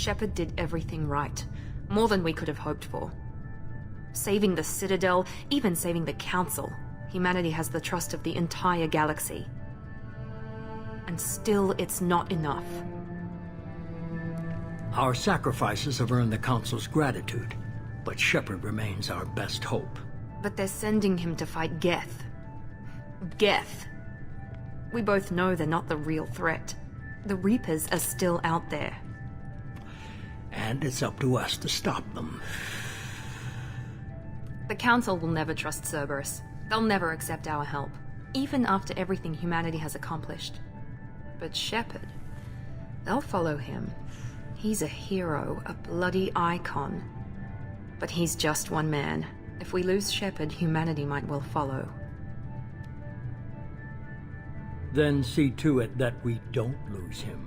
Shepard did everything right. More than we could have hoped for. Saving the Citadel, even saving the Council. Humanity has the trust of the entire galaxy. And still, it's not enough. Our sacrifices have earned the Council's gratitude, but Shepard remains our best hope. But they're sending him to fight Geth. Geth. We both know they're not the real threat. The Reapers are still out there. And it's up to us to stop them. The Council will never trust Cerberus. They'll never accept our help, even after everything humanity has accomplished. But Shepard, they'll follow him. He's a hero, a bloody icon. But he's just one man. If we lose Shepard, humanity might well follow. Then see to it that we don't lose him.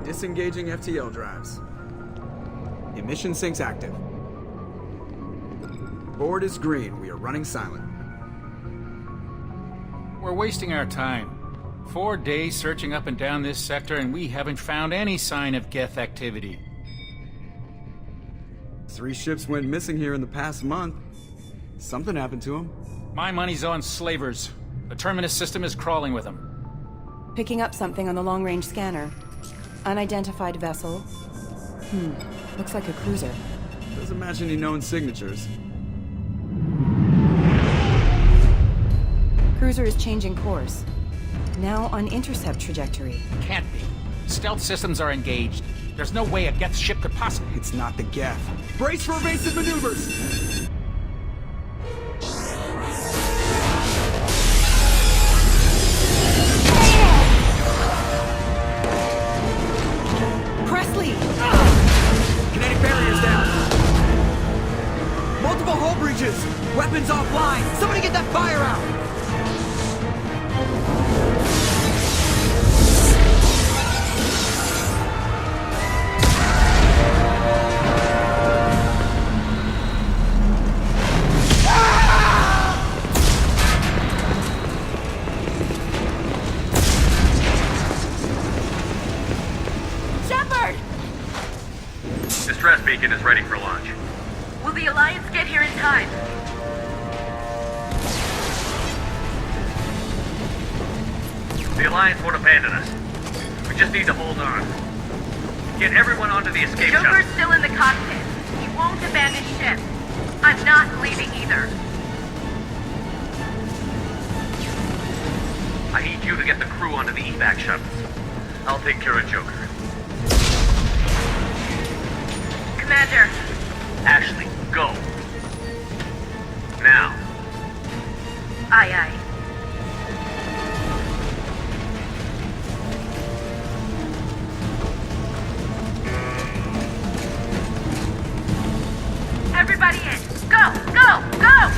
Disengaging FTL drives. Emission sinks active. Board is green. We are running silent. We're wasting our time. 4 days searching up and down this sector, and we haven't found any sign of Geth activity. 3 ships went missing here in the past month. Something happened to them. My money's on slavers. The Terminus system is crawling with them. Picking up something on the long-range scanner. Unidentified vessel. Looks like a cruiser. Doesn't match any known signatures. Cruiser is changing course. Now on intercept trajectory. Can't be. Stealth systems are engaged. There's no way a Geth ship could possibly... It's not the Geth. Brace for evasive maneuvers! Kinetic barriers down! Multiple hull breaches! Weapons offline! Somebody get that fire out! Distress beacon is ready for launch. Will the Alliance get here in time? The Alliance won't abandon us. We just need to hold on. Get everyone onto the escape shuttle. Joker's still in the cockpit. He won't abandon ship. I'm not leaving either. I need you to get the crew onto the evac shuttles. I'll take care of Joker. Commander. Ashley, go. Now. Aye, aye. Everybody in. Go, go, go!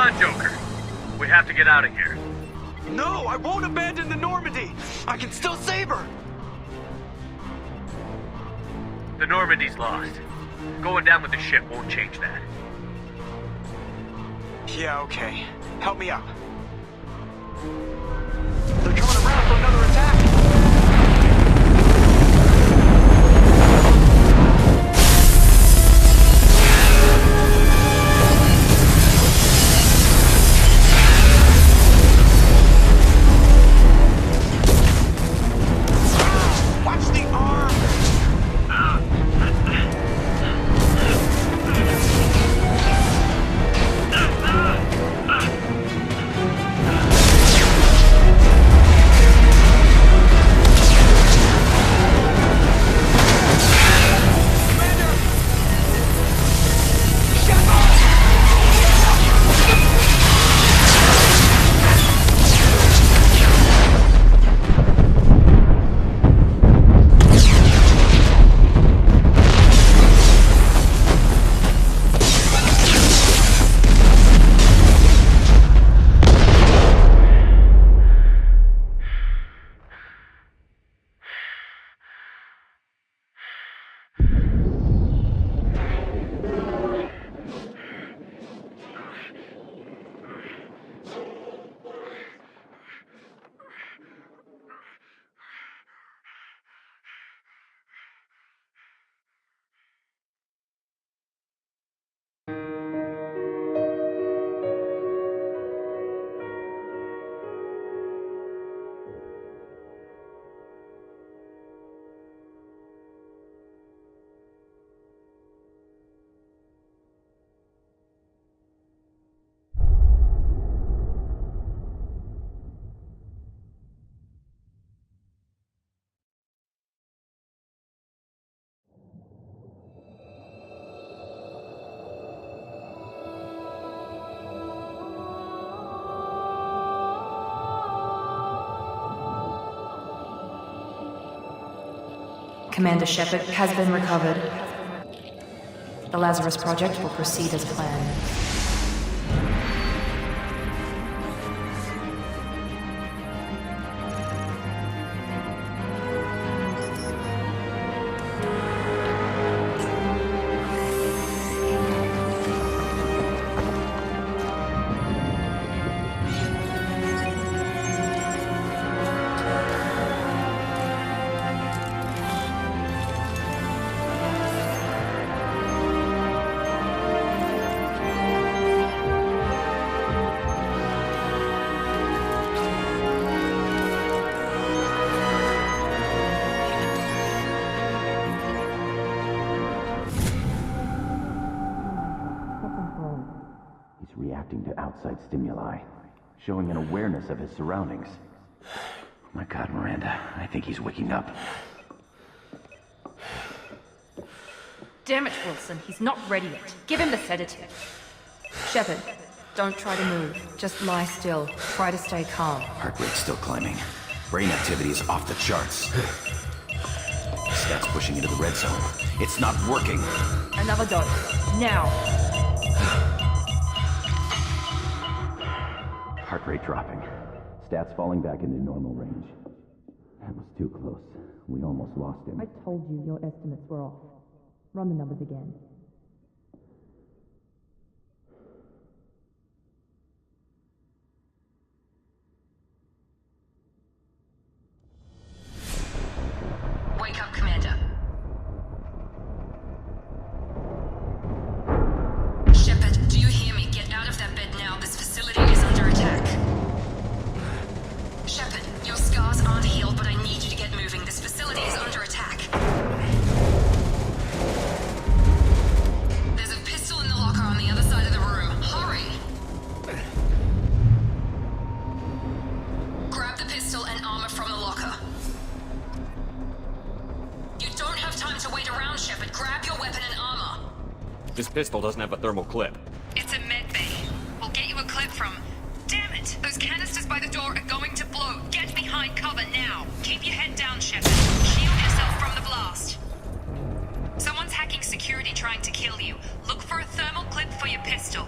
on, Joker. We have to get out of here. No, I won't abandon the Normandy. I can still save her. The Normandy's lost. Going down with the ship won't change that. Yeah, okay. Help me up. They're coming around for another attack. Watch the arm! Commander Shepard has been recovered. The Lazarus Project will proceed as planned. Reacting to outside stimuli, showing an awareness of his surroundings. My God, Miranda, I think he's waking up. Damn it, Wilson, he's not ready yet. Give him the sedative. Shepard, don't try to move. Just lie still. Try to stay calm. Heart rate's still climbing. Brain activity is off the charts. Stats pushing into the red zone. It's not working. Another dose. Now. Heart rate dropping. Stats falling back into normal range. That was too close. We almost lost him. I told you your estimates were off. Run the numbers again. Wake up, Commander. Shepard, do you hear me? Get out of that bed now. This facility is under attack. Shepard, your scars aren't healed, but I need you to get moving. This facility is under attack. There's a pistol in the locker on the other side of the room. Hurry! Grab the pistol and armor from the locker. You don't have time to wait around, Shepard. Grab your weapon and armor. This pistol doesn't have a thermal clip. It's a med bay. We'll get you a clip from... Damn it! Those canisters by the door are going to blow. Get behind cover now. Keep your head down, Shepard. Shield yourself from the blast. Someone's hacking security trying to kill you. Look for a thermal clip for your pistol.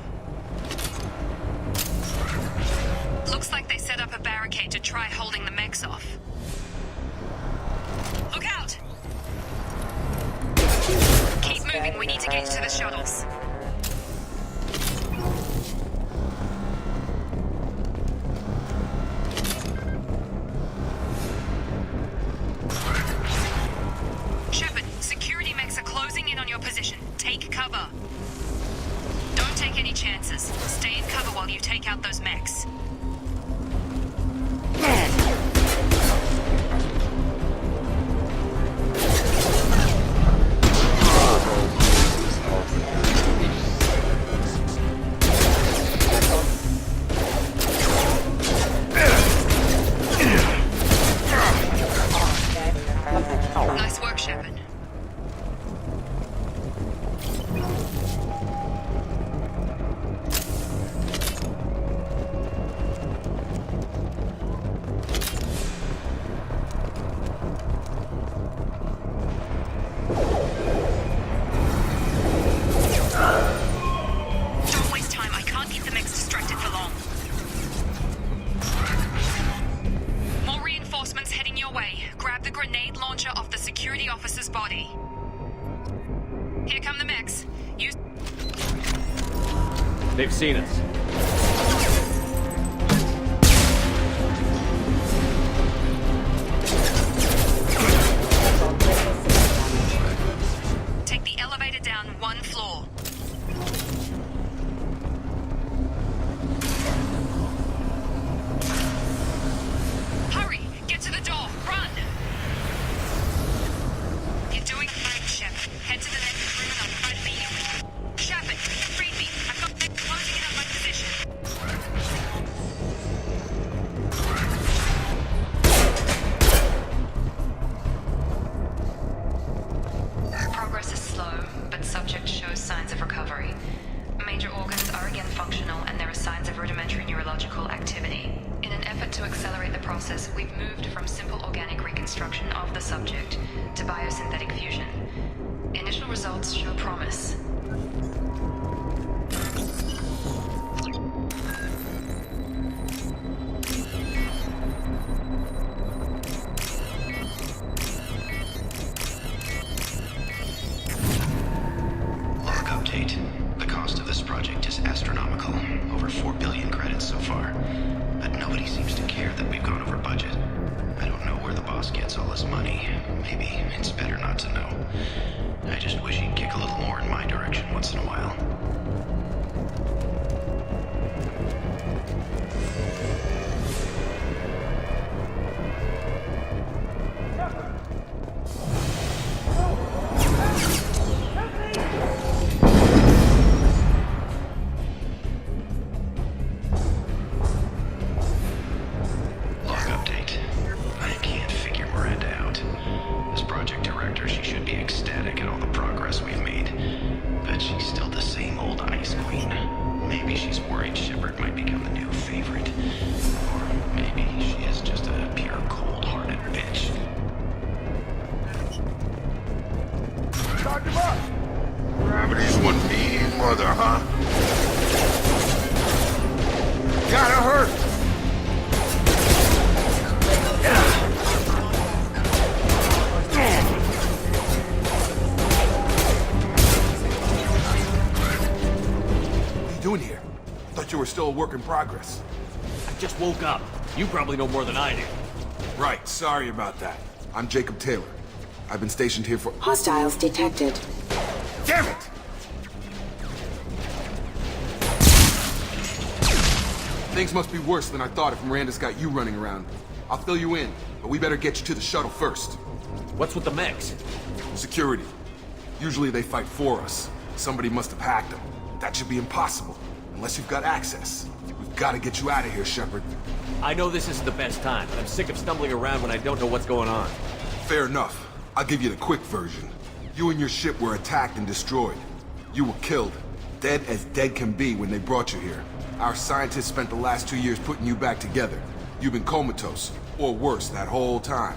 barricade to try holding the mechs off. Look out! Keep moving, we need to get to the shuttles. Shepard, security mechs are closing in on your position. Take cover. Don't take any chances. Stay in cover while you take out those mechs. Nice work, Shepard. Don't waste time. I can't keep the mechs distracted for long. More reinforcements heading your way. Grab the grenade launcher off the security officer's body. Here come the mechs. Use... They've seen us. Take the elevator down one floor. Hurry! Get to the door! Run! You're doing fine, Shep. Head to the next room and I'll try to beat you. Shepard, read me. I've got them closing in on my position. Progress is slow, but subject shows signs of recovery. Major organs are again functional and there are signs of rudimentary neurological activity. In an effort to accelerate the process, we've moved from simple organic reconstruction of the subject to biosynthetic fusion. Initial results show promise. Log update. The cost of this project is astronomical. Over 4 billion credits so far. But nobody seems to care that we've gone over budget. I don't know where the boss gets all his money. Maybe it's better not to know. I just wish he'd kick a little more in my direction once in a while. Log update. I can't figure Miranda out. As project director, she should be ecstatic at all the progress we've made. But she's still the same old ice queen. Maybe she's worried Shepard might become the new favorite. Or maybe she is just a pure cold-hearted bitch. Gravity's one mean mother, huh? Gotta hurt! What are you doing here? Thought you were still a work in progress. I just woke up. You probably know more than I do. Right, sorry about that. I'm Jacob Taylor. I've been stationed here for— Hostiles detected. Damn it! Things must be worse than I thought if Miranda's got you running around. I'll fill you in, but we better get you to the shuttle first. What's with the mechs? Security. Usually they fight for us. Somebody must have hacked them. That should be impossible, unless you've got access. We've got to get you out of here, Shepard. I know this isn't the best time, but I'm sick of stumbling around when I don't know what's going on. Fair enough. I'll give you the quick version. You and your ship were attacked and destroyed. You were killed. Dead as dead can be when they brought you here. Our scientists spent the last 2 years putting you back together. You've been comatose, or worse, that whole time.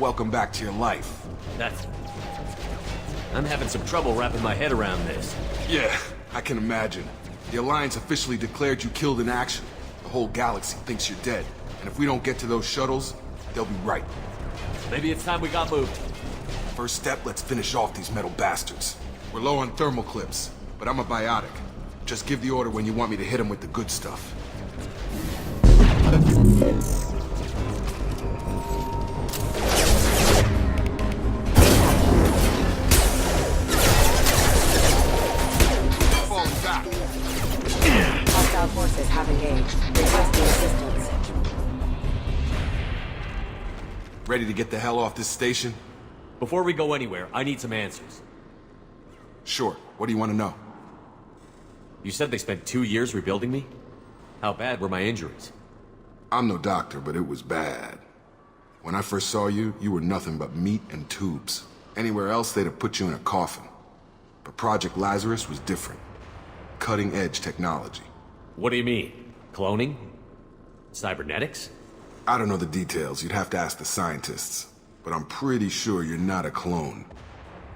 Welcome back to your life. I'm having some trouble wrapping my head around this. Yeah, I can imagine. The Alliance officially declared you killed in action. The whole galaxy thinks you're dead. And if we don't get to those shuttles, they'll be right. Maybe it's time we got moved. First step, let's finish off these metal bastards. We're low on thermal clips, but I'm a biotic. Just give the order when you want me to hit them with the good stuff. Falling back. Hostile forces have engaged. Requesting assistance. Ready to get the hell off this station? Before we go anywhere, I need some answers. Sure. What do you want to know? You said they spent 2 years rebuilding me? How bad were my injuries? I'm no doctor, but it was bad. When I first saw you, you were nothing but meat and tubes. Anywhere else, they'd have put you in a coffin. But Project Lazarus was different. Cutting-edge technology. What do you mean? Cloning? Cybernetics? I don't know the details. You'd have to ask the scientists. But I'm pretty sure you're not a clone.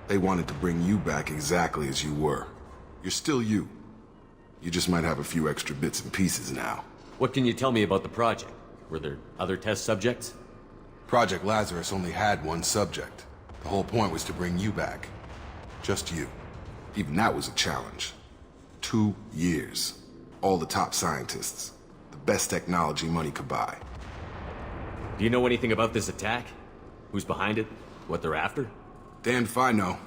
They wanted to bring you back exactly as you were. You're still you. You just might have a few extra bits and pieces now. What can you tell me about the project? Were there other test subjects? Project Lazarus only had one subject. The whole point was to bring you back. Just you. Even that was a challenge. 2 years. All the top scientists. The best technology money could buy. Do you know anything about this attack? Who's behind it? What they're after? Damned if I know.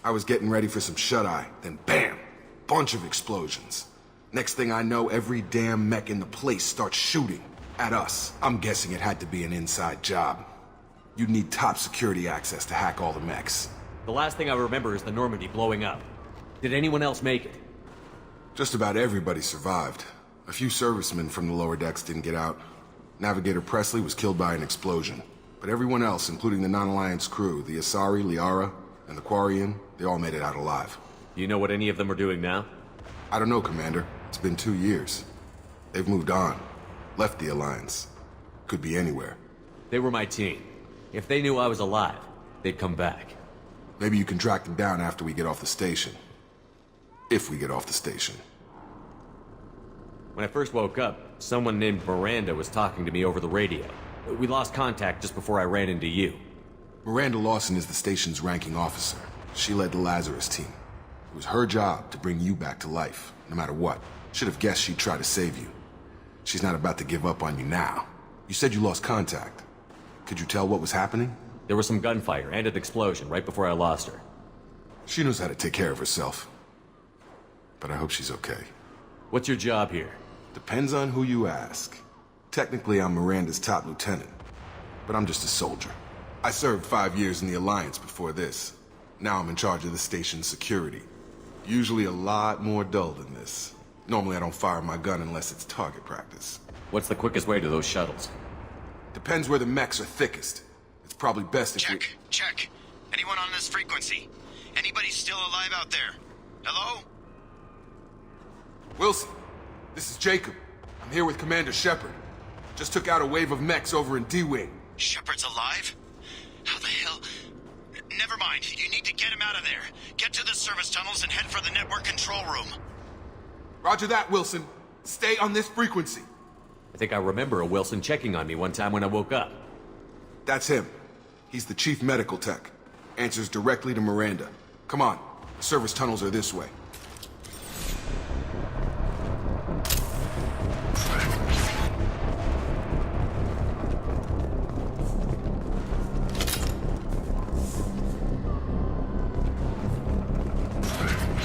I was getting ready for some shut-eye, then bam! Bunch of explosions. Next thing I know, every damn mech in the place starts shooting at us. I'm guessing it had to be an inside job. You'd need top security access to hack all the mechs. The last thing I remember is the Normandy blowing up. Did anyone else make it? Just about everybody survived. A few servicemen from the lower decks didn't get out. Navigator Presley was killed by an explosion. But everyone else, including the non-Alliance crew, the Asari, Liara, and the Quarian, they all made it out alive. Do you know what any of them are doing now? I don't know, Commander. It's been 2 years. They've moved on. Left the Alliance. Could be anywhere. They were my team. If they knew I was alive, they'd come back. Maybe you can track them down after we get off the station. If we get off the station. When I first woke up, someone named Miranda was talking to me over the radio. We lost contact just before I ran into you. Miranda Lawson is the station's ranking officer. She led the Lazarus team. It was her job to bring you back to life, no matter what. Should have guessed she'd try to save you. She's not about to give up on you now. You said you lost contact. Could you tell what was happening? There was some gunfire and an explosion right before I lost her. She knows how to take care of herself. But I hope she's okay. What's your job here? Depends on who you ask. Technically, I'm Miranda's top lieutenant. But I'm just a soldier. I served 5 years in the Alliance before this. Now I'm in charge of the station's security. Usually a lot more dull than this. Normally I don't fire my gun unless it's target practice. What's the quickest way to those shuttles? Depends where the mechs are thickest. It's probably best if Check. Anyone on this frequency? Anybody still alive out there? Hello? Wilson, this is Jacob. I'm here with Commander Shepard. Just took out a wave of mechs over in D-Wing. Shepard's alive? How the hell? Never mind. You need to get him out of there. Get to the service tunnels and head for the network control room. Roger that, Wilson. Stay on this frequency. I think I remember a Wilson checking on me one time when I woke up. That's him. He's the chief medical tech. Answers directly to Miranda. Come on. The service tunnels are this way.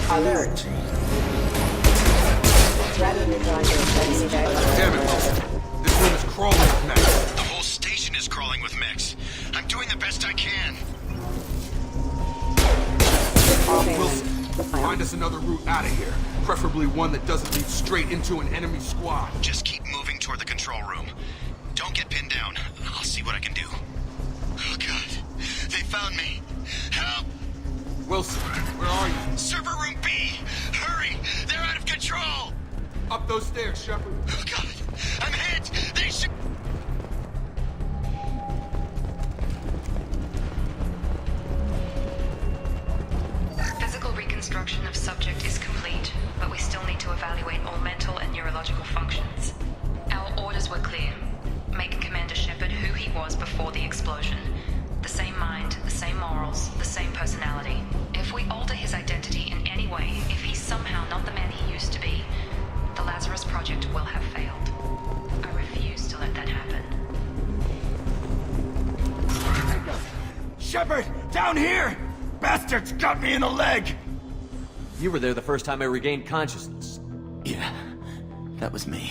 Alert. Damn it, Wilson. This room is crawling with mechs. The whole station is crawling with mechs. I'm doing the best I can. Wilson, find us another route out of here. Preferably one that doesn't lead straight into an enemy squad. Just keep moving toward the control room. Don't get pinned down. I'll see what I can do. Oh, God. They found me. Help! Wilson, where are you? Server room B! Hurry! They're out of control! Up those stairs, Shepard. Oh, God! I'm hit! They should... Physical reconstruction of subject is complete, but we still need to evaluate all mental and neurological functions. Our orders were clear. Make explosion. The same mind, the same morals, the same personality. If we alter his identity in any way, if he's somehow not the man he used to be, the Lazarus Project will have failed. I refuse to let that happen. Shepard! Down here! Bastards got me in the leg! You were there the first time I regained consciousness. Yeah, that was me.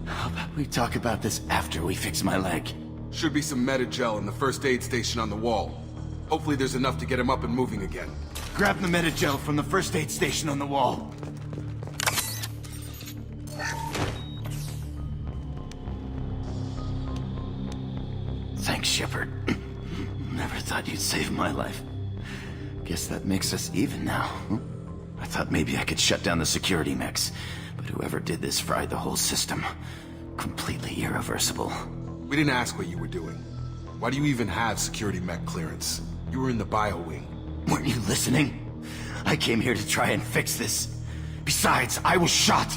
How about we talk about this after we fix my leg? Should be some Metagel in the first aid station on the wall. Hopefully there's enough to get him up and moving again. Grab the Metagel from the first aid station on the wall. Thanks, Shepard. Never thought you'd save my life. Guess that makes us even now. I thought maybe I could shut down the security mechs, but whoever did this fried the whole system. Completely irreversible. We didn't ask what you were doing. Why do you even have security mech clearance? You were in the bio wing. Weren't you listening? I came here to try and fix this. Besides, I was shot.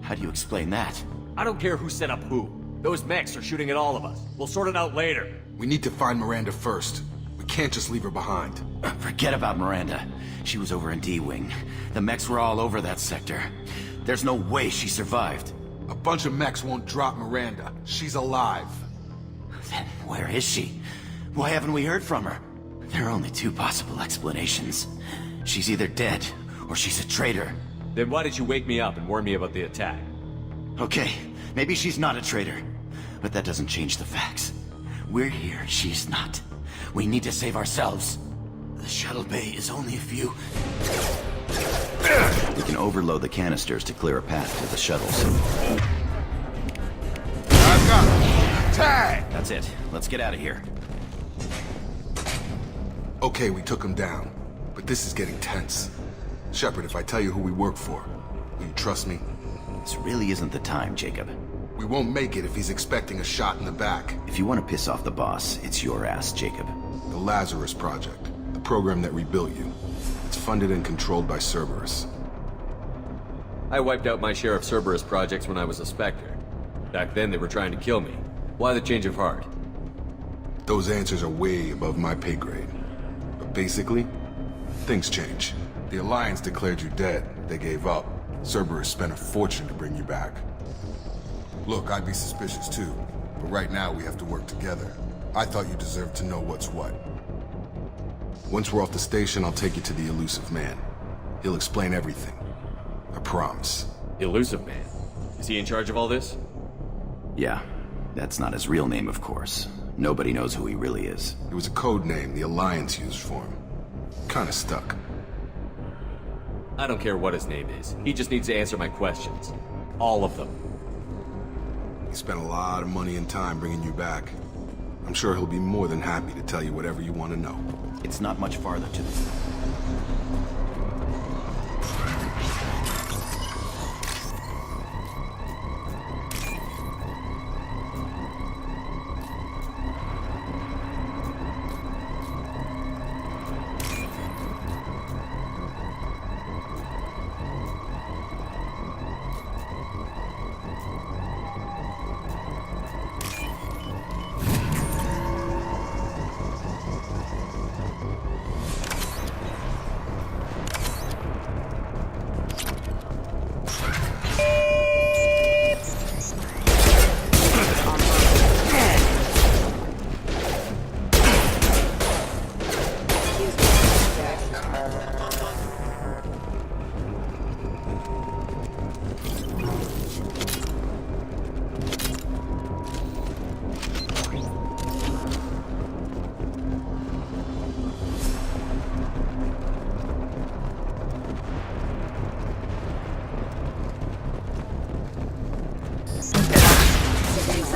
How do you explain that? I don't care who set up who. Those mechs are shooting at all of us. We'll sort it out later. We need to find Miranda first. We can't just leave her behind. Forget about Miranda. She was over in D-Wing. The mechs were all over that sector. There's no way she survived. A bunch of mechs won't drop Miranda. She's alive. Then where is she? Why haven't we heard from her? There are only two possible explanations. She's either dead, or she's a traitor. Then why did you wake me up and warn me about the attack? Okay, maybe she's not a traitor. But that doesn't change the facts. We're here, she's not. We need to save ourselves. The shuttle bay is only a few... We can overload the canisters to clear a path to the shuttles. I've got him. Tag! That's it. Let's get out of here. Okay, we took him down. But this is getting tense. Shepard, if I tell you who we work for, will you trust me? This really isn't the time, Jacob. We won't make it if he's expecting a shot in the back. If you want to piss off the boss, it's your ass, Jacob. The Lazarus Project. The program that rebuilt you. It's funded and controlled by Cerberus. I wiped out my share of Cerberus projects when I was a Spectre. Back then they were trying to kill me. Why the change of heart? Those answers are way above my pay grade. But basically, things change. The Alliance declared you dead. They gave up. Cerberus spent a fortune to bring you back. Look, I'd be suspicious too. But right now we have to work together. I thought you deserved to know what's what. Once we're off the station, I'll take you to the Elusive Man. He'll explain everything. I promise. Elusive Man? Is he in charge of all this? Yeah. That's not his real name, of course. Nobody knows who he really is. It was a code name the Alliance used for him. Kinda stuck. I don't care what his name is. He just needs to answer my questions. All of them. He spent a lot of money and time bringing you back. I'm sure he'll be more than happy to tell you whatever you want to know. It's not much farther to the...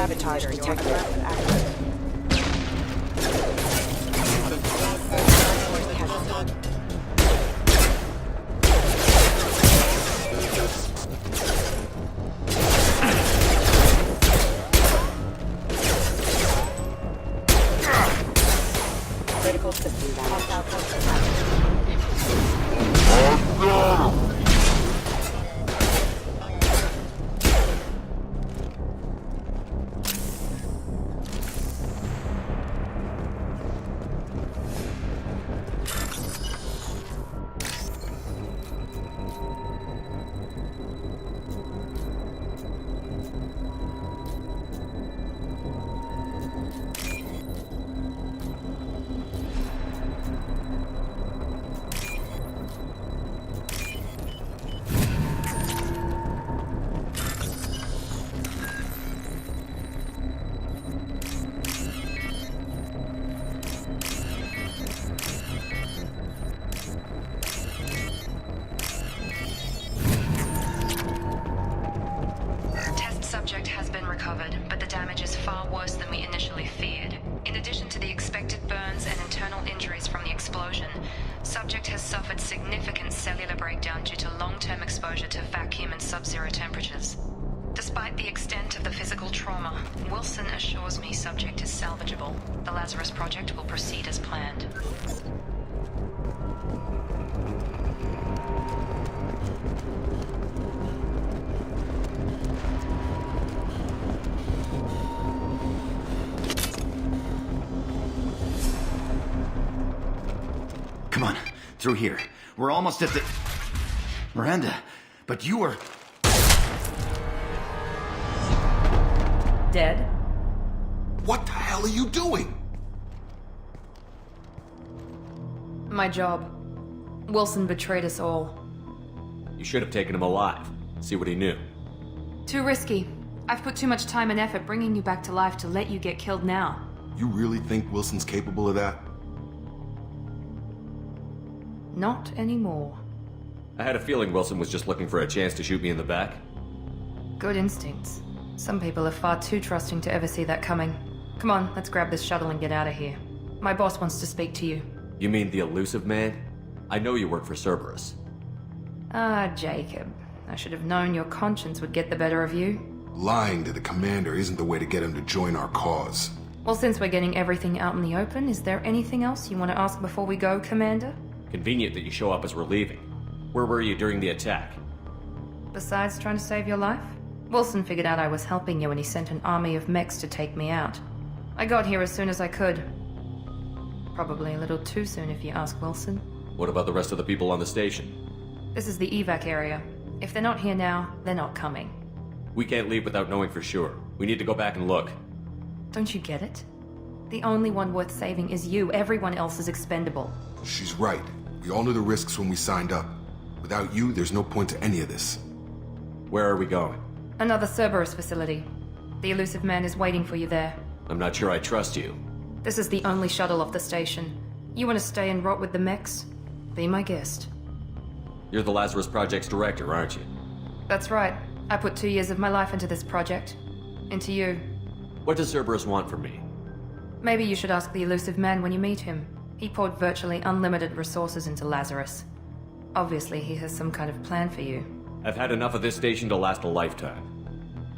Sabotage detected. Critical system damage. project has suffered significant cellular breakdown due to long-term exposure to vacuum and sub-zero temperatures. Despite the extent of the physical trauma, Wilson assures me subject is salvageable. The Lazarus project will proceed as planned. Come on, through here. We're almost at the... Miranda, but you were... Dead? What the hell are you doing? My job. Wilson betrayed us all. You should have taken him alive. See what he knew. Too risky. I've put too much time and effort bringing you back to life to let you get killed now. You really think Wilson's capable of that? Not anymore. I had a feeling Wilson was just looking for a chance to shoot me in the back. Good instincts. Some people are far too trusting to ever see that coming. Come on, let's grab this shuttle and get out of here. My boss wants to speak to you. You mean the elusive man? I know you work for Cerberus. Ah, Jacob. I should have known your conscience would get the better of you. Lying to the commander isn't the way to get him to join our cause. Well, since we're getting everything out in the open, is there anything else you want to ask before we go, Commander? Convenient that you show up as we're leaving. Where were you during the attack? Besides trying to save your life? Wilson figured out I was helping you and he sent an army of mechs to take me out. I got here as soon as I could. Probably a little too soon if you ask Wilson. What about the rest of the people on the station? This is the evac area. If they're not here now, they're not coming. We can't leave without knowing for sure. We need to go back and look. Don't you get it? The only one worth saving is you. Everyone else is expendable. She's right. We all knew the risks when we signed up. Without you, there's no point to any of this. Where are we going? Another Cerberus facility. The elusive man is waiting for you there. I'm not sure I trust you. This is the only shuttle off the station. You want to stay and rot with the mechs? Be my guest. You're the Lazarus Project's director, aren't you? That's right. I put 2 years of my life into this project. Into you. What does Cerberus want from me? Maybe you should ask the elusive man when you meet him. He poured virtually unlimited resources into Lazarus. Obviously, he has some kind of plan for you. I've had enough of this station to last a lifetime.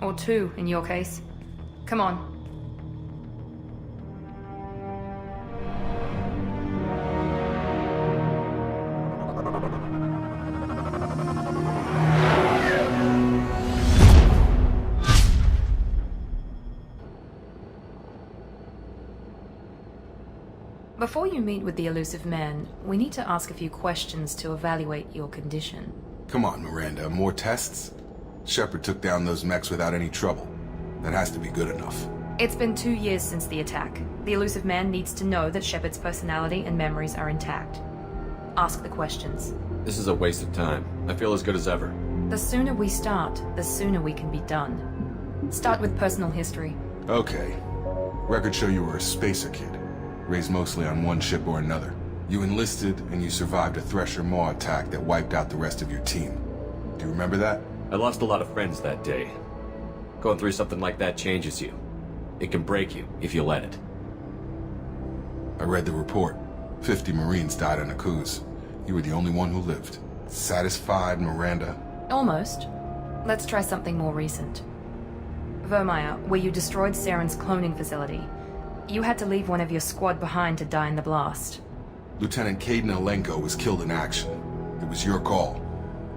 Or 2, in your case. Come on. Before you meet with the elusive man, we need to ask a few questions to evaluate your condition. Come on, Miranda, more tests? Shepard took down those mechs without any trouble. That has to be good enough. It's been 2 years since the attack. The elusive man needs to know that Shepard's personality and memories are intact. Ask the questions. This is a waste of time. I feel as good as ever. The sooner we start, the sooner we can be done. Start with personal history. Okay. Records show you were a spacer kid. Raised mostly on one ship or another. You enlisted, and you survived a Thresher Maw attack that wiped out the rest of your team. Do you remember that? I lost a lot of friends that day. Going through something like that changes you. It can break you, if you let it. I read the report. 50 Marines died on a cruise. You were the only one who lived. Satisfied, Miranda? Almost. Let's try something more recent. Vermeer, where you destroyed Saren's cloning facility. You had to leave one of your squad behind to die in the blast. Lieutenant Caden Alenko was killed in action. It was your call.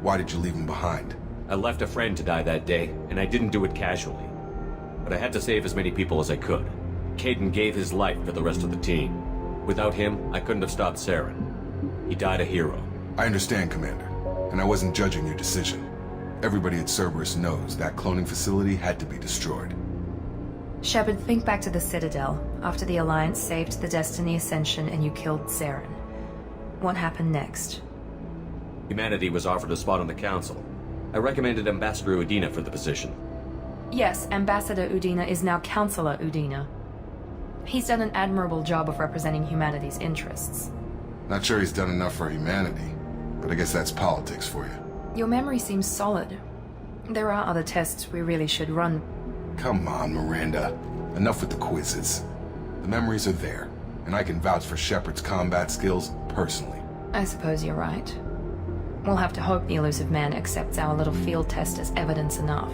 Why did you leave him behind? I left a friend to die that day, and I didn't do it casually. But I had to save as many people as I could. Caden gave his life for the rest of the team. Without him, I couldn't have stopped Saren. He died a hero. I understand, Commander, and I wasn't judging your decision. Everybody at Cerberus knows that cloning facility had to be destroyed. Shepard, think back to the Citadel, after the Alliance saved the Destiny Ascension and you killed Saren. What happened next? Humanity was offered a spot on the Council. I recommended Ambassador Udina for the position. Yes, Ambassador Udina is now Councillor Udina. He's done an admirable job of representing humanity's interests. Not sure he's done enough for humanity, but I guess that's politics for you. Your memory seems solid. There are other tests we really should run. Come on, Miranda. Enough with the quizzes. The memories are there, and I can vouch for Shepard's combat skills personally. I suppose you're right. We'll have to hope the elusive man accepts our little field test as evidence enough.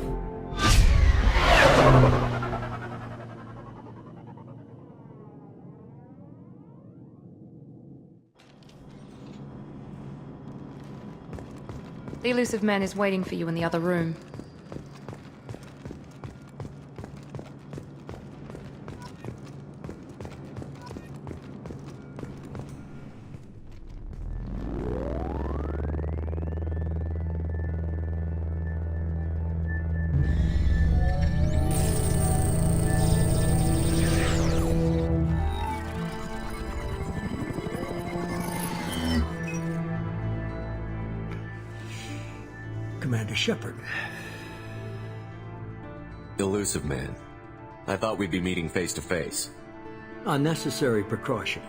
The elusive man is waiting for you in the other room. Commander Shepard. Elusive man. I thought we'd be meeting face to face. A necessary precaution.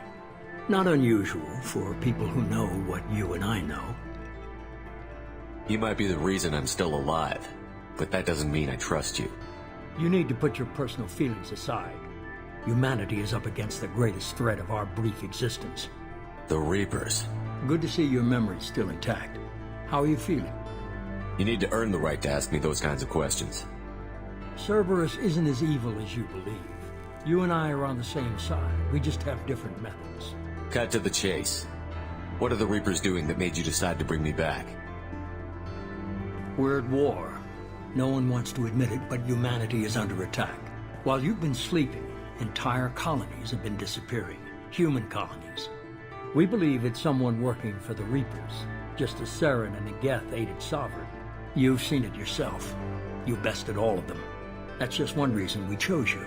Not unusual for people who know what you and I know. You might be the reason I'm still alive, but that doesn't mean I trust you. You need to put your personal feelings aside. Humanity is up against the greatest threat of our brief existence. The Reapers. Good to see your memory's still intact. How are you feeling? You need to earn the right to ask me those kinds of questions. Cerberus isn't as evil as you believe. You and I are on the same side. We just have different methods. Cut to the chase. What are the Reapers doing that made you decide to bring me back? We're at war. No one wants to admit it, but humanity is under attack. While you've been sleeping, entire colonies have been disappearing. Human colonies. We believe it's someone working for the Reapers, just as Saren and Negeth aided Sovereign. You've seen it yourself. You bested all of them. That's just one reason we chose you.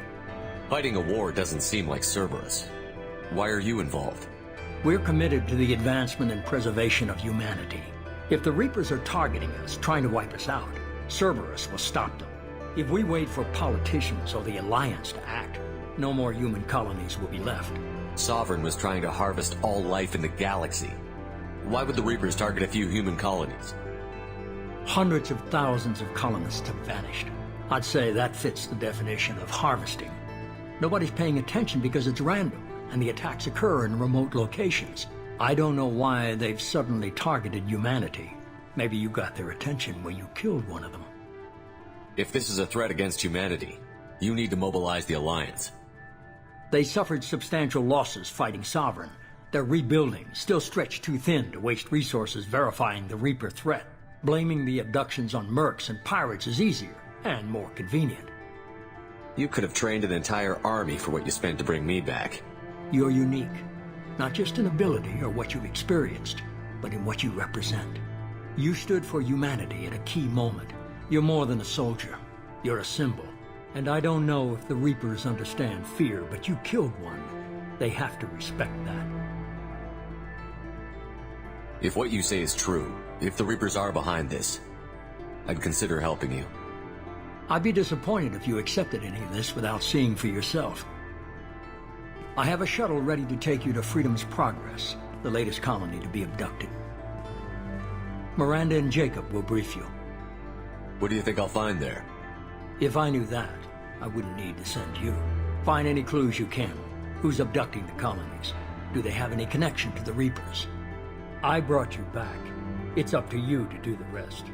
Fighting a war doesn't seem like Cerberus. Why are you involved? We're committed to the advancement and preservation of humanity. If the Reapers are targeting us, trying to wipe us out, Cerberus will stop them. If we wait for politicians or the Alliance to act, no more human colonies will be left. Sovereign was trying to harvest all life in the galaxy. Why would the Reapers target a few human colonies? Hundreds of thousands of colonists have vanished. I'd say that fits the definition of harvesting. Nobody's paying attention because it's random, and the attacks occur in remote locations. I don't know why they've suddenly targeted humanity. Maybe you got their attention when you killed one of them. If this is a threat against humanity, you need to mobilize the Alliance. They suffered substantial losses fighting Sovereign. They're rebuilding, still stretched too thin to waste resources verifying the Reaper threat. Blaming the abductions on mercs and pirates is easier, and more convenient. You could have trained an entire army for what you spent to bring me back. You're unique, not just in ability or what you've experienced, but in what you represent. You stood for humanity at a key moment. You're more than a soldier. You're a symbol. And I don't know if the Reapers understand fear, but you killed one. They have to respect that. If what you say is true, if the Reapers are behind this, I'd consider helping you. I'd be disappointed if you accepted any of this without seeing for yourself. I have a shuttle ready to take you to Freedom's Progress, the latest colony to be abducted. Miranda and Jacob will brief you. What do you think I'll find there? If I knew that, I wouldn't need to send you. Find any clues you can. Who's abducting the colonies? Do they have any connection to the Reapers? I brought you back. It's up to you to do the rest.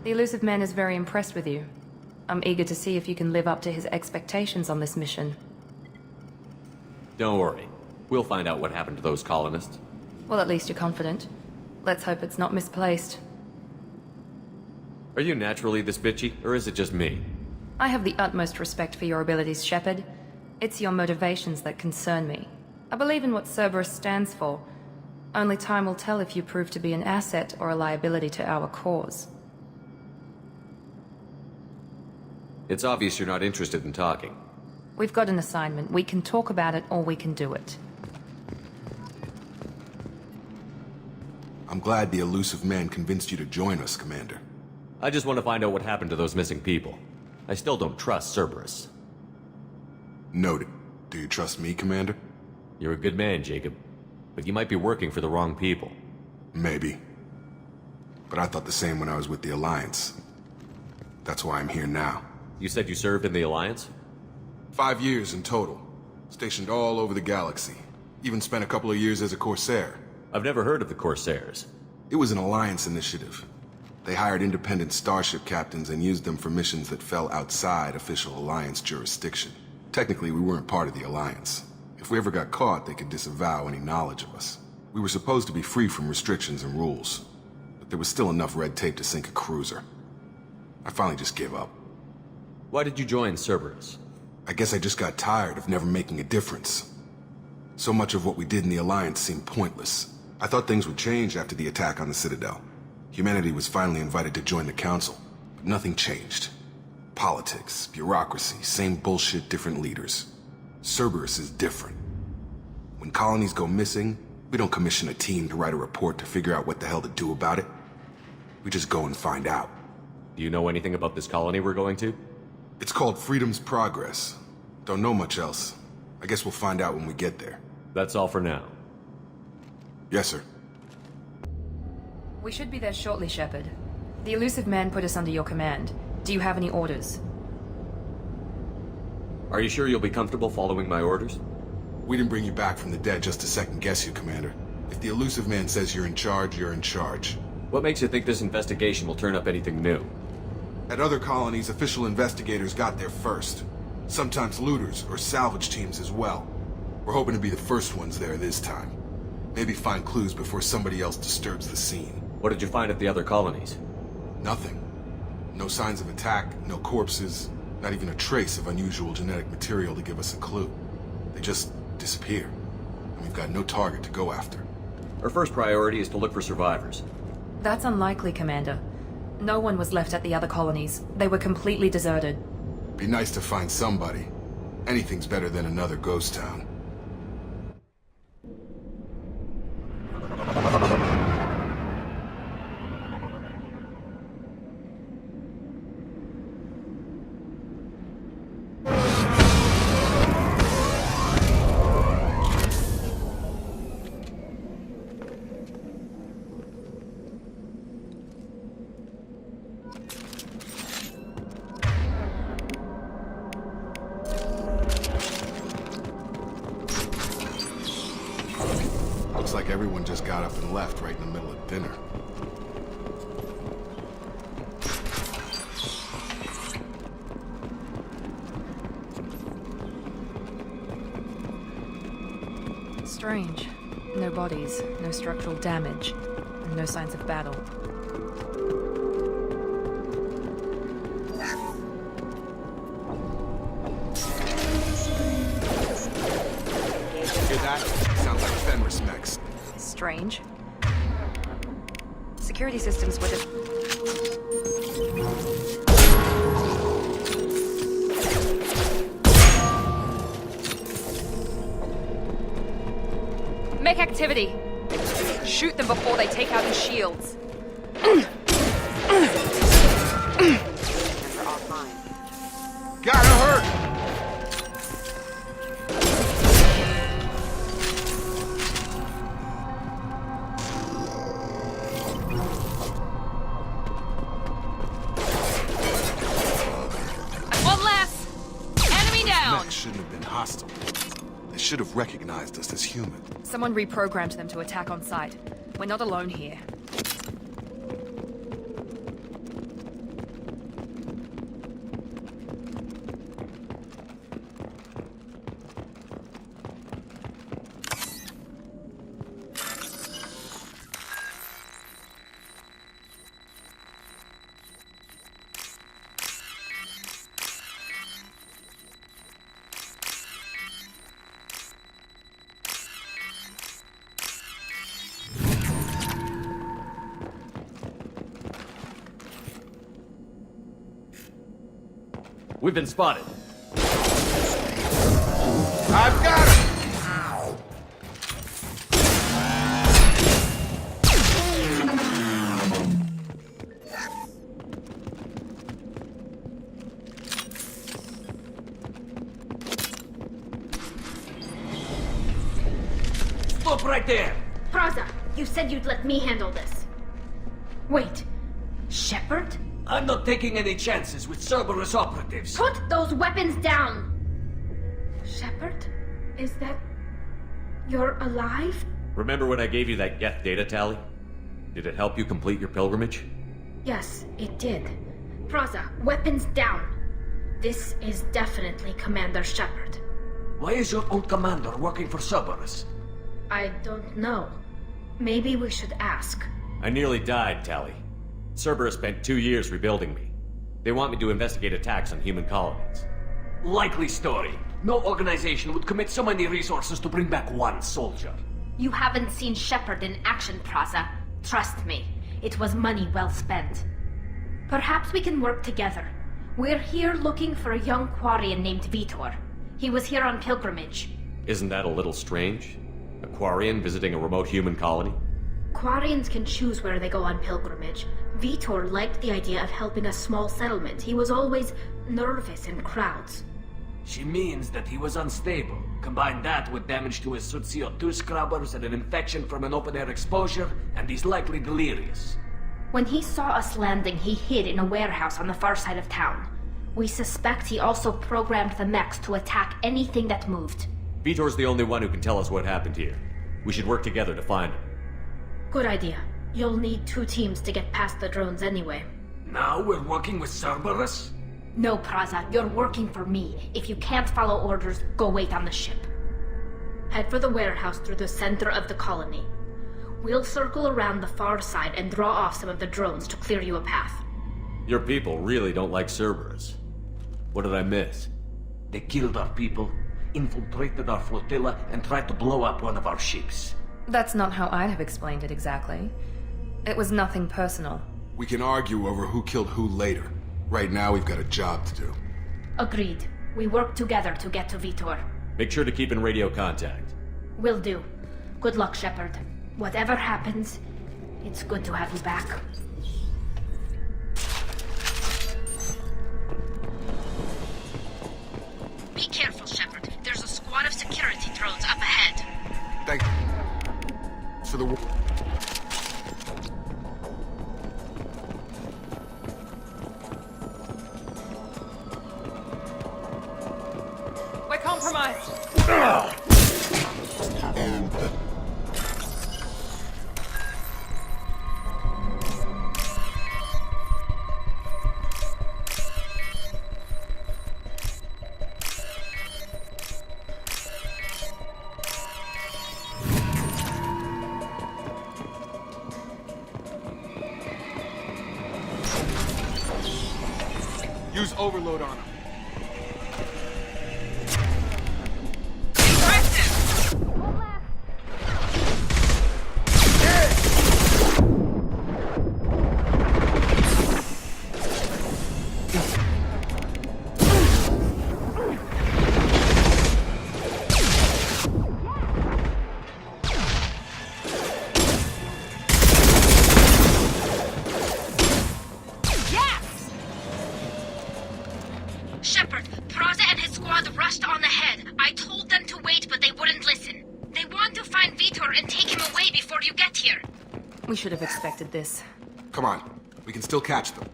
The elusive man is very impressed with you. I'm eager to see if you can live up to his expectations on this mission. Don't worry. We'll find out what happened to those colonists. Well, at least you're confident. Let's hope it's not misplaced. Are you naturally this bitchy, or is it just me? I have the utmost respect for your abilities, Shepard. It's your motivations that concern me. I believe in what Cerberus stands for. Only time will tell if you prove to be an asset or a liability to our cause. It's obvious you're not interested in talking. We've got an assignment. We can talk about it or we can do it. I'm glad the elusive man convinced you to join us, Commander. I just want to find out what happened to those missing people. I still don't trust Cerberus. Noted. Do you trust me, Commander? You're a good man, Jacob. But you might be working for the wrong people. Maybe. But I thought the same when I was with the Alliance. That's why I'm here now. You said you served in the Alliance? 5 years in total. Stationed all over the galaxy. Even spent a couple of years as a Corsair. I've never heard of the Corsairs. It was an Alliance initiative. They hired independent starship captains and used them for missions that fell outside official Alliance jurisdiction. Technically, we weren't part of the Alliance. If we ever got caught, they could disavow any knowledge of us. We were supposed to be free from restrictions and rules, but there was still enough red tape to sink a cruiser. I finally just gave up. Why did you join Cerberus? I guess I just got tired of never making a difference. So much of what we did in the Alliance seemed pointless. I thought things would change after the attack on the Citadel. Humanity was finally invited to join the Council, but nothing changed. Politics, bureaucracy, same bullshit, different leaders. Cerberus is different. When colonies go missing, we don't commission a team to write a report to figure out what the hell to do about it. We just go and find out. Do you know anything about this colony we're going to? It's called Freedom's Progress. Don't know much else. I guess we'll find out when we get there. That's all for now. Yes, sir. We should be there shortly, Shepard. The elusive man put us under your command. Do you have any orders? Are you sure you'll be comfortable following my orders? We didn't bring you back from the dead just to second-guess you, Commander. If the elusive man says you're in charge, you're in charge. What makes you think this investigation will turn up anything new? At other colonies, official investigators got there first. Sometimes looters or salvage teams as well. We're hoping to be the first ones there this time. Maybe find clues before somebody else disturbs the scene. What did you find at the other colonies? Nothing. No signs of attack, no corpses, not even a trace of unusual genetic material to give us a clue. They just disappear, and we've got no target to go after. Our first priority is to look for survivors. That's unlikely, Commander. No one was left at the other colonies. They were completely deserted. Be nice to find somebody. Anything's better than another ghost town. Looks like everyone just got up and left right in the middle of dinner. Strange. No bodies, no structural damage, and no signs of battle. Hear that? Sounds like Fenris mechs. Strange. Security systems were Mech activity! Shoot them before they take out the shields. Gotta hurt! One less! Enemy down! Mechs shouldn't have been hostile. They should have recognized us as human. Someone reprogrammed them to attack on sight. We're not alone here. We've been spotted. I've got him! Stop right there! Brother, You said you'd let me handle this. Wait, Shepard? I'm not taking any chances with Cerberus operatives. Put those weapons down! Shepard? Is that... You're alive? Remember when I gave you that Geth data tally? Did it help you complete your pilgrimage? Yes, it did. Praza, weapons down. This is definitely Commander Shepard. Why is your old commander working for Cerberus? I don't know. Maybe we should ask. I nearly died, Tally. Cerberus spent 2 years rebuilding me. They want me to investigate attacks on human colonies. Likely story. No organization would commit so many resources to bring back one soldier. You haven't seen Shepard in action, Praza. Trust me, it was money well spent. Perhaps we can work together. We're here looking for a young Quarian named Vitor. He was here on pilgrimage. Isn't that a little strange? A Quarian visiting a remote human colony? Quarians can choose where they go on pilgrimage. Vitor liked the idea of helping a small settlement. He was always nervous in crowds. She means that he was unstable. Combine that with damage to his CO2 scrubbers and an infection from an open-air exposure, and he's likely delirious. When he saw us landing, he hid in a warehouse on the far side of town. We suspect he also programmed the mechs to attack anything that moved. Vitor's the only one who can tell us what happened here. We should work together to find him. Good idea. You'll need 2 teams to get past the drones anyway. Now we're working with Cerberus? No, Praza, you're working for me. If you can't follow orders, go wait on the ship. Head for the warehouse through the center of the colony. We'll circle around the far side and draw off some of the drones to clear you a path. Your people really don't like Cerberus. What did I miss? They killed our people, infiltrated our flotilla, and tried to blow up one of our ships. That's not how I'd have explained it exactly. It was nothing personal. We can argue over who killed who later. Right now, we've got a job to do. Agreed. We work together to get to Vitor. Make sure to keep in radio contact. Will do. Good luck, Shepard. Whatever happens, it's good to have you back. Be careful, Shepard. There's a squad of security drones up ahead. Thank you. For the... We're compromised. Use overload on him. Shepard, Praza and his squad rushed on ahead. I told them to wait, but they wouldn't listen. They want to find Vitor and take him away before you get here. We should have expected this. Come on. We can still catch them.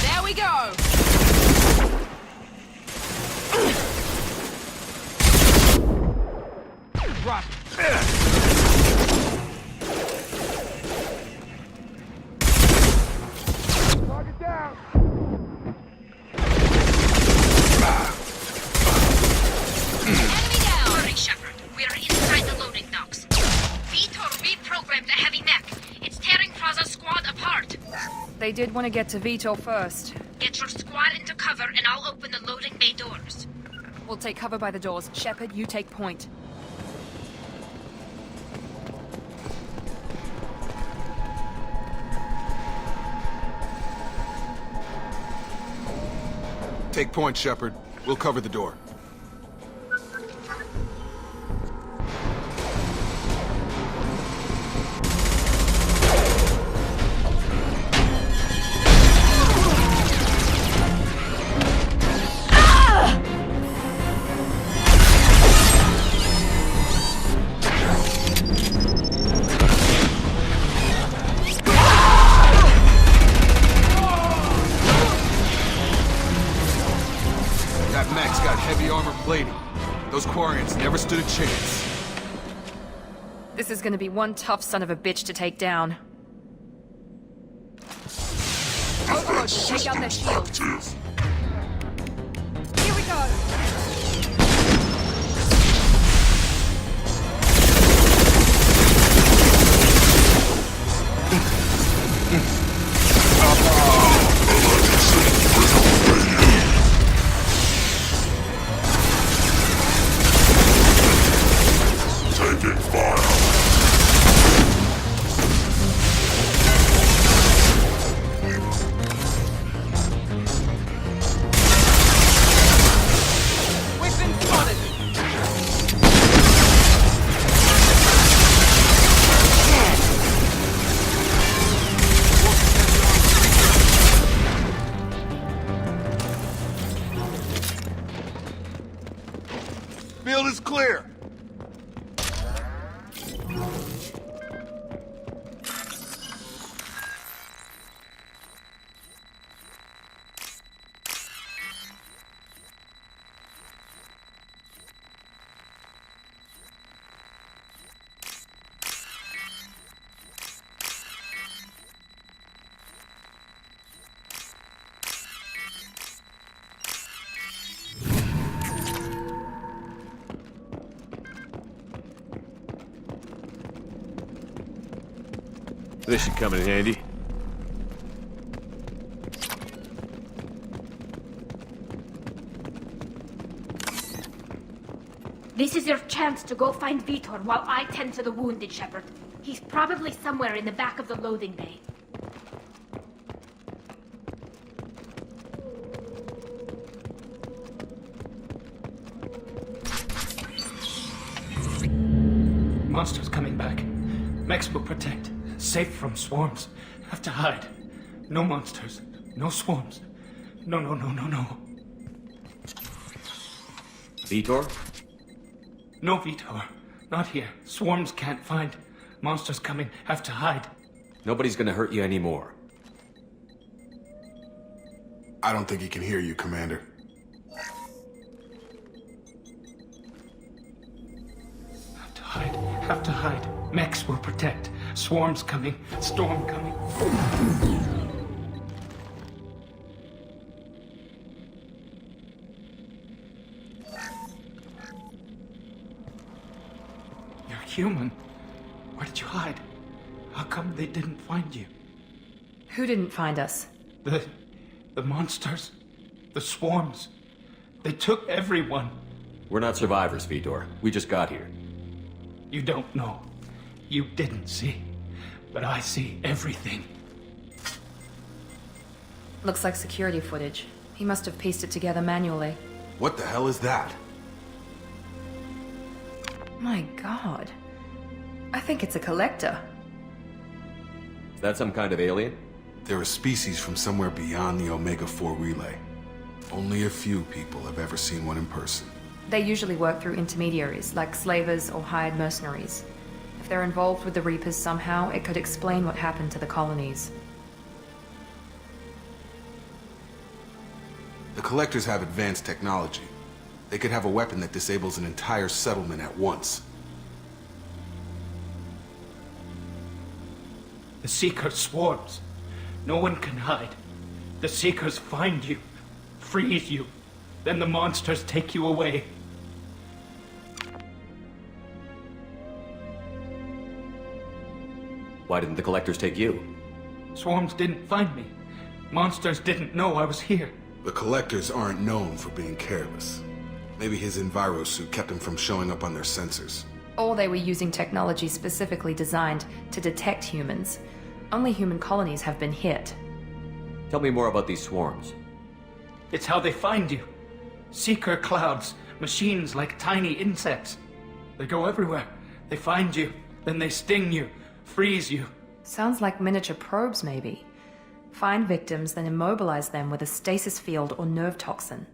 There we go! Rock. Target down. Enemy down! Hurry, Shepard. We're inside the loading docks. Vitor reprogrammed the heavy mech. It's tearing Praza's squad apart. They did want to get to Vitor first. Get your squad into cover and I'll open the loading bay doors. We'll take cover by the doors. Shepard, you take point. Take point, Shepard. We'll cover the door. That mech's got heavy armor plating. Those Quarians never stood a chance. This is gonna be one tough son of a bitch to take down. Overlord should take down their shields. Here we go! Taking fire. Field is clear. This should come in handy. This is your chance to go find Vitor while I tend to the wounded, Shepard. He's probably somewhere in the back of the loading bay. Monsters coming back. Mechs will protect. Safe from swarms. Have to hide. No monsters. No swarms. No. Vitor? No Vitor. Not here. Swarms can't find. Monsters coming. Have to hide. Nobody's gonna hurt you anymore. I don't think he can hear you, Commander. Have to hide. Mechs will protect. Swarms coming. Storm coming. You're human. Where did you hide? How come they didn't find you? Who didn't find us? The monsters. The swarms. They took everyone. We're not survivors, Vitor. We just got here. You don't know. You didn't see. But I see everything. Looks like security footage. He must have pieced it together manually. What the hell is that? My god. I think it's a collector. Is that some kind of alien? They're a species from somewhere beyond the Omega-4 relay. Only a few people have ever seen one in person. They usually work through intermediaries, like slavers or hired mercenaries. If they're involved with the Reapers somehow, it could explain what happened to the colonies. The Collectors have advanced technology. They could have a weapon that disables an entire settlement at once. The Seeker swarms. No one can hide. The Seekers find you, freeze you, then the monsters take you away. Why didn't the Collectors take you? Swarms didn't find me. Monsters didn't know I was here. The Collectors aren't known for being careless. Maybe his Enviro suit kept him from showing up on their sensors. Or they were using technology specifically designed to detect humans. Only human colonies have been hit. Tell me more about these swarms. It's how they find you. Seeker clouds, machines like tiny insects. They go everywhere. They find you, then they sting you, freeze you. Sounds like miniature probes, maybe. Find victims, then immobilize them with a stasis field or nerve toxin.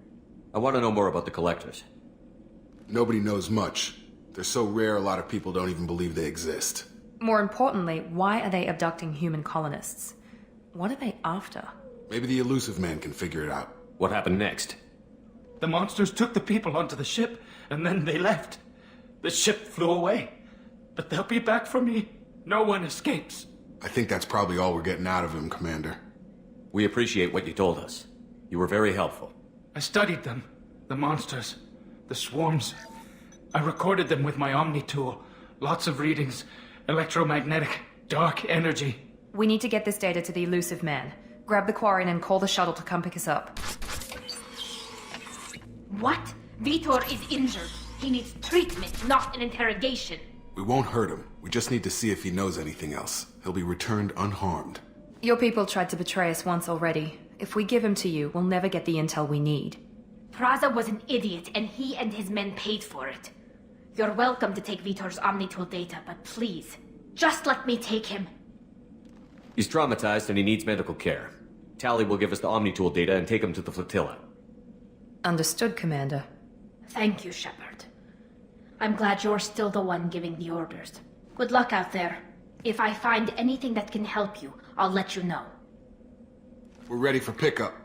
I want to know more about the Collectors. Nobody knows much. They're so rare, a lot of people don't even believe they exist. More importantly, why are they abducting human colonists? What are they after? Maybe the Elusive Man can figure it out. What happened next? The monsters took the people onto the ship, and then they left. The ship flew away. But they'll be back for me. No one escapes. I think that's probably all we're getting out of him, Commander. We appreciate what you told us. You were very helpful. I studied them. The monsters. The swarms. I recorded them with my Omni tool. Lots of readings. Electromagnetic. Dark energy. We need to get this data to the elusive man. Grab the Quarian and call the shuttle to come pick us up. What? Vitor is injured. He needs treatment, not an interrogation. We won't hurt him. We just need to see if he knows anything else. He'll be returned unharmed. Your people tried to betray us once already. If we give him to you, we'll never get the intel we need. Praza was an idiot, and he and his men paid for it. You're welcome to take Vitor's Omnitool data, but please, just let me take him. He's traumatized and he needs medical care. Tally will give us the Omnitool data and take him to the flotilla. Understood, Commander. Thank you, Shepard. I'm glad you're still the one giving the orders. Good luck out there. If I find anything that can help you, I'll let you know. We're ready for pickup.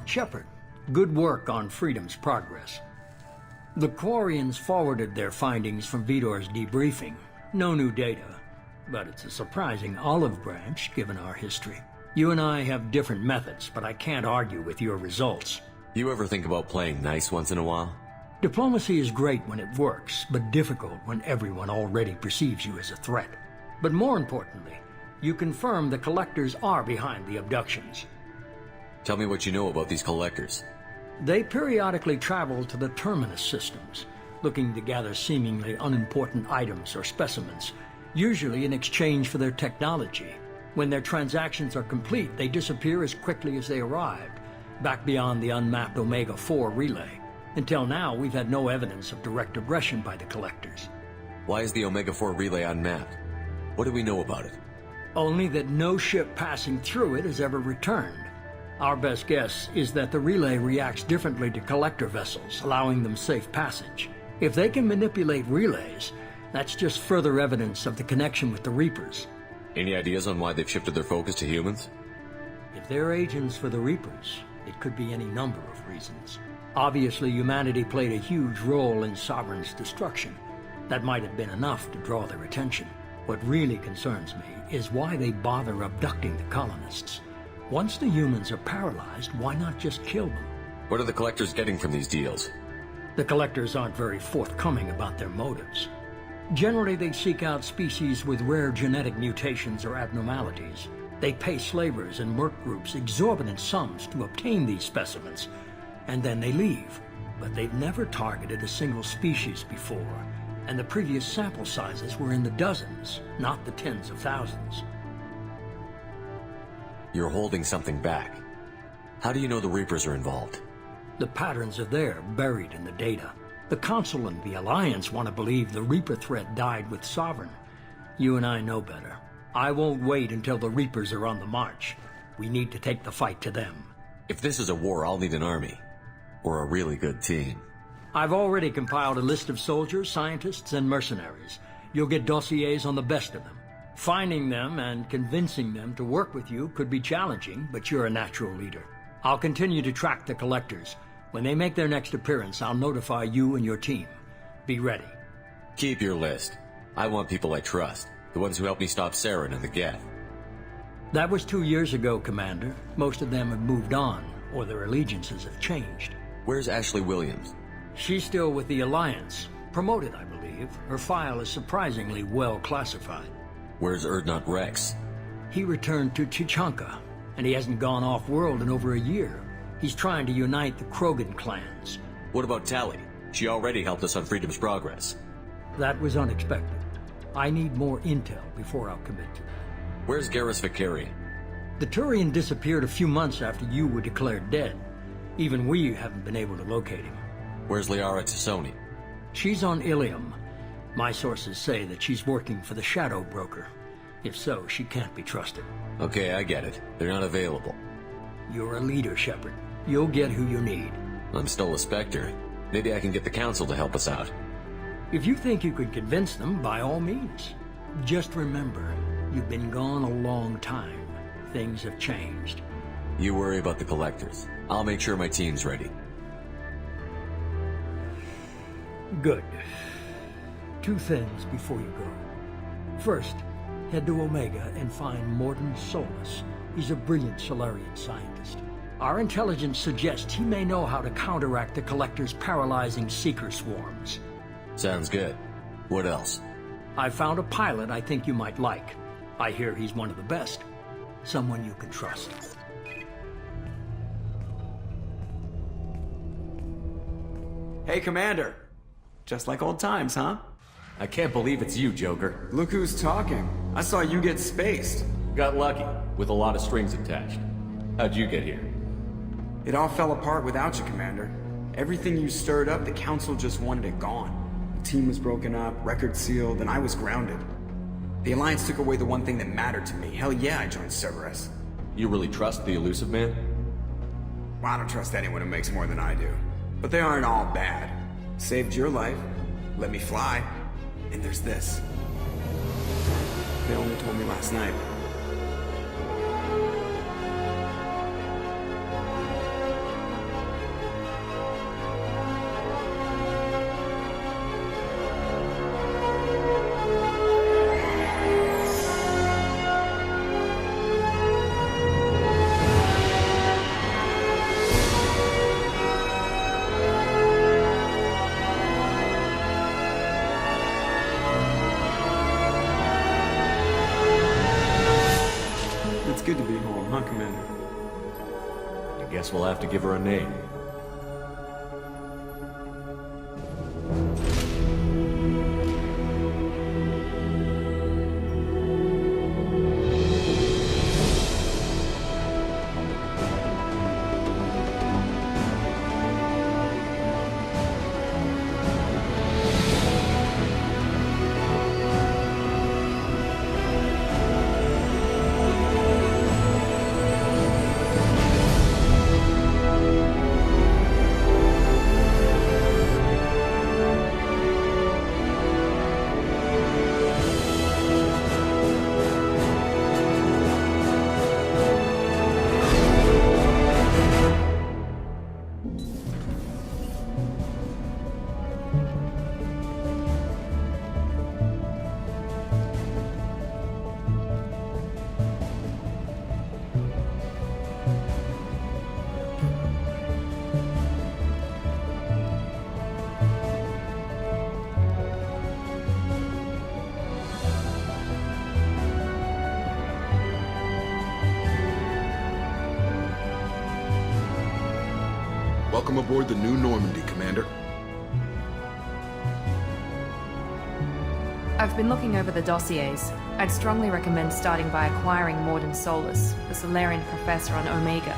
Shepard, good work on Freedom's progress. The Quarians forwarded their findings from Vitor's debriefing. No new data, but it's a surprising olive branch given our history. You and I have different methods, but I can't argue with your results. You ever think about playing nice once in a while? Diplomacy is great when it works, but difficult when everyone already perceives you as a threat. But more importantly, you confirm the Collectors are behind the abductions. Tell me what you know about these Collectors. They periodically travel to the Terminus systems, looking to gather seemingly unimportant items or specimens, usually in exchange for their technology. When their transactions are complete, they disappear as quickly as they arrived, back beyond the unmapped Omega-4 relay. Until now, we've had no evidence of direct aggression by the Collectors. Why is the Omega-4 relay unmapped? What do we know about it? Only that no ship passing through it has ever returned. Our best guess is that the relay reacts differently to Collector vessels, allowing them safe passage. If they can manipulate relays, that's just further evidence of the connection with the Reapers. Any ideas on why they've shifted their focus to humans? If they're agents for the Reapers, it could be any number of reasons. Obviously, humanity played a huge role in Sovereign's destruction. That might have been enough to draw their attention. What really concerns me is why they bother abducting the colonists. Once the humans are paralyzed, why not just kill them? What are the Collectors getting from these deals? The Collectors aren't very forthcoming about their motives. Generally, they seek out species with rare genetic mutations or abnormalities. They pay slavers and merc groups exorbitant sums to obtain these specimens, and then they leave. But they've never targeted a single species before, and the previous sample sizes were in the dozens, not the tens of thousands. You're holding something back. How do you know the Reapers are involved? The patterns are there, buried in the data. The Council and the Alliance want to believe the Reaper threat died with Sovereign. You and I know better. I won't wait until the Reapers are on the march. We need to take the fight to them. If this is a war, I'll need an army. Or a really good team. I've already compiled a list of soldiers, scientists, and mercenaries. You'll get dossiers on the best of them. Finding them and convincing them to work with you could be challenging, but you're a natural leader. I'll continue to track the Collectors. When they make their next appearance, I'll notify you and your team. Be ready. Keep your list. I want people I trust. The ones who helped me stop Saren and the Geth. That was 2 years ago, Commander. Most of them have moved on, or their allegiances have changed. Where's Ashley Williams? She's still with the Alliance. Promoted, I believe. Her file is surprisingly well classified. Where's Erdnot Rex? He returned to Chichanka, and he hasn't gone off-world in over a year. He's trying to unite the Krogan clans. What about Tally? She already helped us on Freedom's progress. That was unexpected. I need more intel before I'll commit to that. Where's Garrus Vicarian? The Turian disappeared a few months after you were declared dead. Even we haven't been able to locate him. Where's Liara Tassoni? She's on Ilium. My sources say that she's working for the Shadow Broker. If so, she can't be trusted. Okay, I get it. They're not available. You're a leader, Shepard. You'll get who you need. I'm still a Spectre. Maybe I can get the Council to help us out. If you think you could convince them, by all means. Just remember, you've been gone a long time. Things have changed. You worry about the Collectors. I'll make sure my team's ready. Good. 2 things before you go. First, head to Omega and find Mordin Solus. He's a brilliant Solarian scientist. Our intelligence suggests he may know how to counteract the Collector's paralyzing Seeker swarms. Sounds good. What else? I found a pilot I think you might like. I hear he's one of the best. Someone you can trust. Hey, Commander. Just like old times, huh? I can't believe it's you, Joker. Look who's talking. I saw you get spaced. Got lucky, with a lot of strings attached. How'd you get here? It all fell apart without you, Commander. Everything you stirred up, the Council just wanted it gone. The team was broken up, record sealed, and I was grounded. The Alliance took away the one thing that mattered to me. Hell yeah, I joined Cerberus. You really trust the Elusive Man? Well, I don't trust anyone who makes more than I do. But they aren't all bad. Saved your life, let me fly, and there's this. They only told me last night. Good to be home, huh, Commander? I guess we'll have to give her a name. Welcome aboard the New Normandy, Commander. I've been looking over the dossiers. I'd strongly recommend starting by acquiring Mordin Solus, the Solarian professor on Omega.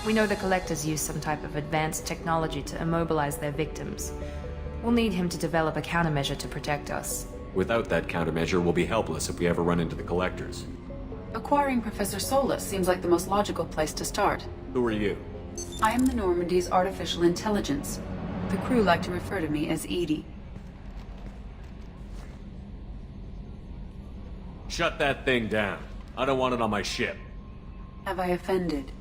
We know the Collectors use some type of advanced technology to immobilize their victims. We'll need him to develop a countermeasure to protect us. Without that countermeasure, we'll be helpless if we ever run into the Collectors. Acquiring Professor Solus seems like the most logical place to start. Who are you? I am the Normandy's artificial intelligence. The crew like to refer to me as Edie. Shut that thing down. I don't want it on my ship. Have I offended?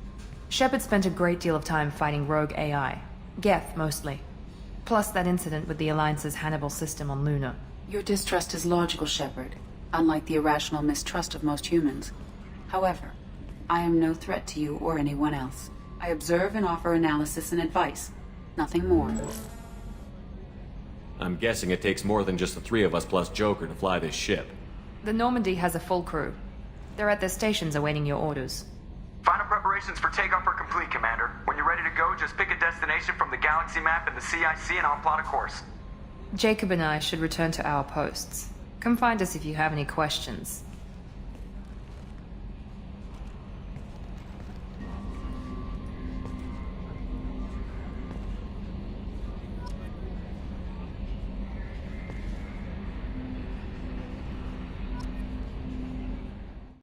Shepard spent a great deal of time fighting rogue AI. Geth, mostly. Plus that incident with the Alliance's Hannibal system on Luna. Your distrust is logical, Shepard, unlike the irrational mistrust of most humans. However, I am no threat to you or anyone else. I observe and offer analysis and advice. Nothing more. I'm guessing it takes more than just the 3 of us plus Joker to fly this ship. The Normandy has a full crew. They're at their stations awaiting your orders. Final preparations for takeoff are complete, Commander. When you're ready to go, just pick a destination from the galaxy map and the CIC and I'll plot a course. Jacob and I should return to our posts. Come find us if you have any questions.